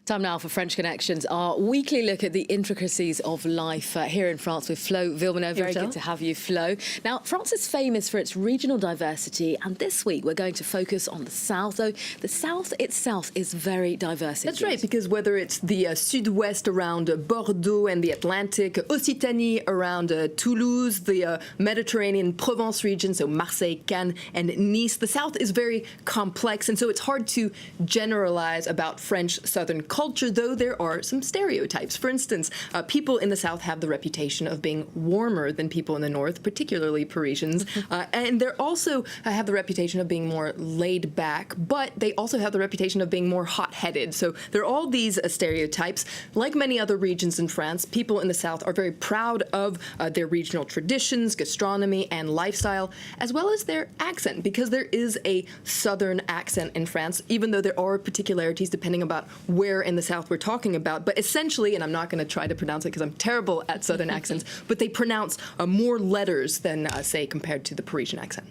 Time now for French Connections, our weekly look at the intricacies of life here in France with Flo Villeneuve. Very good to have you, Flo. Now, France is famous for its regional diversity, and this week we're going to focus on the south, though the south itself is very diverse. That's right, because whether it's the Sud-Ouest around Bordeaux and the Atlantic, Occitanie around Toulouse, the Mediterranean Provence region, so Marseille, Cannes, and Nice, the south is very complex, and so it's hard to generalize about French southern culture, though there are some stereotypes. For instance, people in the south have the reputation of being warmer than people in the north, particularly Parisians, and they also have the reputation of being more laid back, but they also have the reputation of being more hot-headed. So there are all these stereotypes. Like many other regions in France, people in the south are very proud of their regional traditions, gastronomy, and lifestyle, as well as their accent, because there is a southern accent in France, even though there are particularities depending about where in the south we're talking about. But essentially, and I'm not going to try to pronounce it because I'm terrible at southern accents, but they pronounce more letters than, say, compared to the Parisian accent.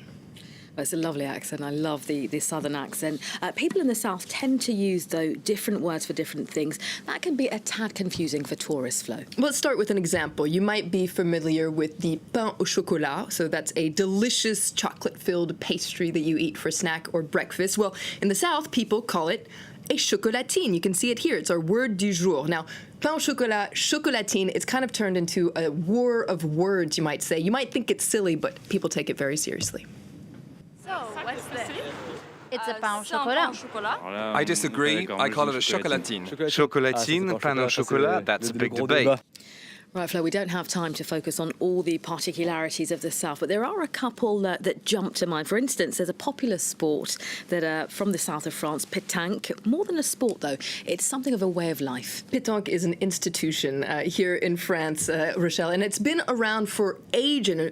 Well, it's a lovely accent. I love the southern accent. People in the south tend to use, though, different words for different things. That can be a tad confusing for tourists, Flo. Well, let's start with an example. You might be familiar with the pain au chocolat. So that's a delicious chocolate-filled pastry that you eat for snack or breakfast. Well, in the south, people call it a chocolatine. You can see it here. It's our word du jour. Now, pain au chocolat, chocolatine, it's kind of turned into a war of words, you might say. You might think it's silly, but people take it very seriously. So, what's this? It's a pain au chocolat. I disagree. I call it a chocolatine. Chocolatine, pain au chocolat, that's a big debate. Right, Flo, we don't have time to focus on all the particularities of the south, but there are a couple that jump to mind. For instance, there's a popular sport that from the south of France, pétanque. More than a sport, though, it's something of a way of life. Pétanque is an institution here in France, Rochelle, and it's been around for ages.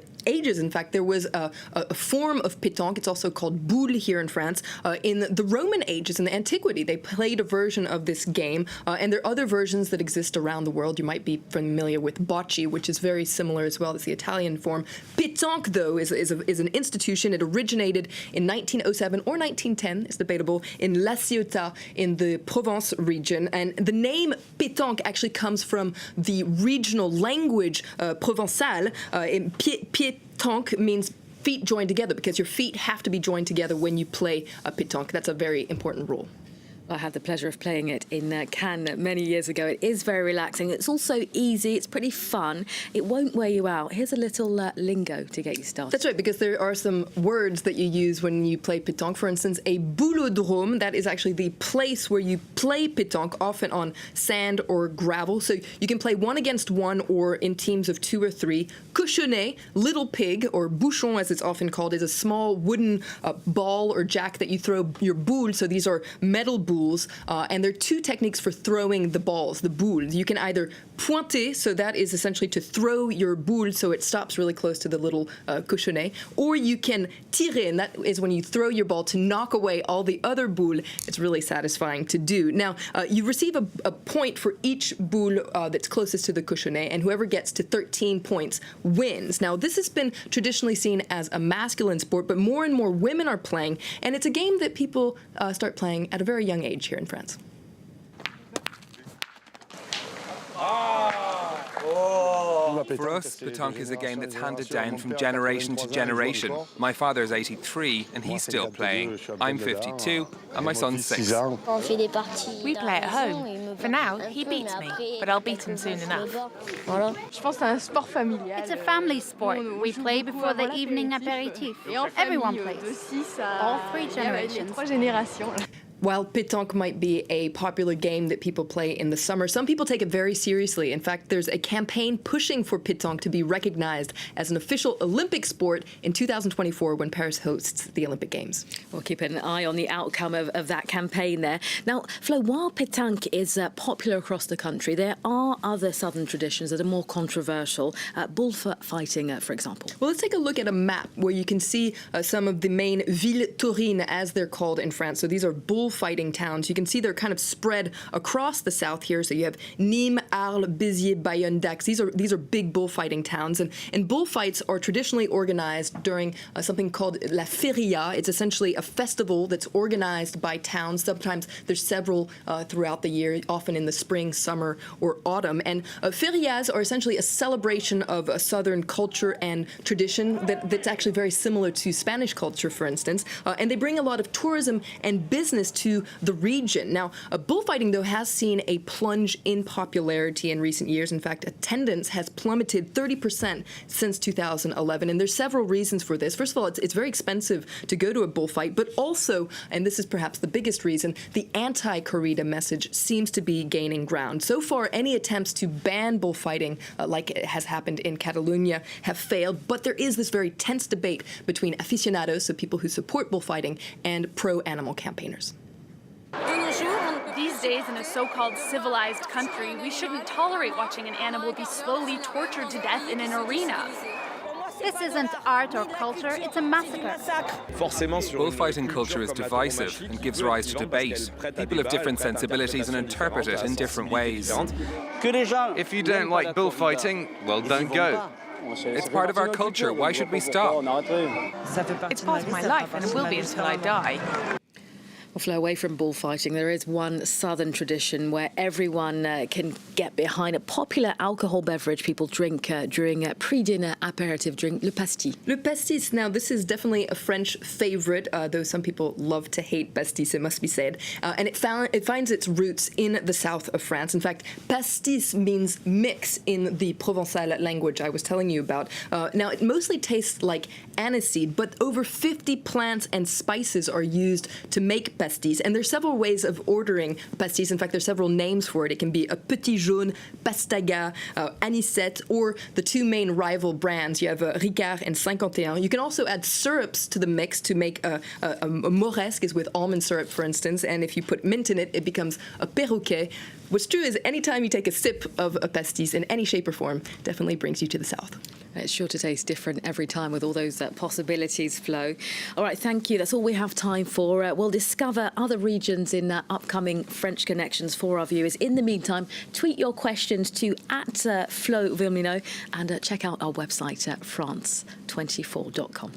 In fact, there was a form of pétanque. It's also called boule here in France. In the Roman ages, in the antiquity, they played a version of this game, and there are other versions that exist around the world. You might be familiar with bocce, which is very similar as well as the Italian form. Pétanque, though, is an institution. It originated in 1907 or 1910, it's debatable, in La Ciotat in the Provence region. And the name pétanque actually comes from the regional language Provençal. Pétanque means feet joined together because your feet have to be joined together when you play pétanque. That's a very important rule. I had the pleasure of playing it in Cannes many years ago. It is very relaxing. It's also easy. It's pretty fun. It won't wear you out. Here's a little lingo to get you started. That's right, because there are some words that you use when you play pétanque. For instance, a boulodrome, that is actually the place where you play pétanque, often on sand or gravel. So you can play one against one or in teams of 2 or 3. Cochonnet, little pig, or bouchon as it's often called, is a small wooden ball or jack that you throw your boule. So these are metal boules. And there are 2 techniques for throwing the balls, the boule. You can either pointer, so that is essentially to throw your boule so it stops really close to the little cochonnet, or you can tirer, and that is when you throw your ball to knock away all the other boules. It's really satisfying to do. Now, you receive a point for each boule that's closest to the cochonnet, and whoever gets to 13 points wins. Now, this has been traditionally seen as a masculine sport, but more and more women are playing, and it's a game that people start playing at a very young age here in France. For us, pétanque is a game that's handed down from generation to generation. My father is 83 and he's still playing. I'm 52 and my son's 6. We play at home. For now, he beats me, but I'll beat him soon enough. It's a family sport. We play before the evening aperitif. Everyone plays. All 3 generations. While pétanque might be a popular game that people play in the summer, some people take it very seriously. In fact, there's a campaign pushing for pétanque to be recognized as an official Olympic sport in 2024 when Paris hosts the Olympic Games. We'll keep an eye on the outcome of that campaign there. Now, Flo, while pétanque is popular across the country, there are other southern traditions that are more controversial. Bullfighting, for example. Well, let's take a look at a map where you can see some of the main villes taurines, as they're called in France. So these are bull bullfighting towns. You can see they're kind of spread across the south here. So you have Nîmes, Arles, Béziers, Bayonne, Dax. These are big bullfighting towns. And bullfights are traditionally organized during something called La Feria. It's essentially a festival that's organized by towns. Sometimes there's several throughout the year, often in the spring, summer, or autumn. And ferias are essentially a celebration of a southern culture and tradition that's actually very similar to Spanish culture, for instance. And they bring a lot of tourism and business to the region. Now, bullfighting, though, has seen a plunge in popularity in recent years. In fact, attendance has plummeted 30% since 2011. And there's several reasons for this. First of all, it's very expensive to go to a bullfight, but also, and this is perhaps the biggest reason, the anti-corrida message seems to be gaining ground. So far, any attempts to ban bullfighting, like it has happened in Catalonia, have failed. But there is this very tense debate between aficionados, so people who support bullfighting, and pro-animal campaigners. These days, in a so-called civilized country, we shouldn't tolerate watching an animal be slowly tortured to death in an arena. This isn't art or culture, it's a massacre. Bullfighting culture is divisive and gives rise to debate. People have different sensibilities and interpret it in different ways. If you don't like bullfighting, well, don't go. It's part of our culture. Why should we stop? It's part of my life, and it will be until I die. Well, Flo, away from bullfighting, there is one southern tradition where everyone can get behind a popular alcohol beverage people drink during a pre-dinner aperitif drink, le pastis. Le pastis, now this is definitely a French favorite, though some people love to hate pastis, it must be said. And it finds its roots in the south of France. In fact, pastis means mix in the Provençal language I was telling you about. Now, it mostly tastes like aniseed, but over 50 plants and spices are used to make pastis. And there's several ways of ordering pastis. In fact, there's several names for it. It can be a petit jaune, pastaga, anisette, or the two main rival brands. You have Ricard and 51. You can also add syrups to the mix to make a moresque, is with almond syrup, for instance. And if you put mint in it, it becomes a perroquet. What's true is anytime you take a sip of a pastis in any shape or form, definitely brings you to the south. It's sure to taste different every time with all those possibilities, Flo. All right, thank you. That's all we have time for. We'll discover other regions in upcoming French Connections for our viewers. In the meantime, tweet your questions to @Flo Villeneuve and check out our website at france24.com.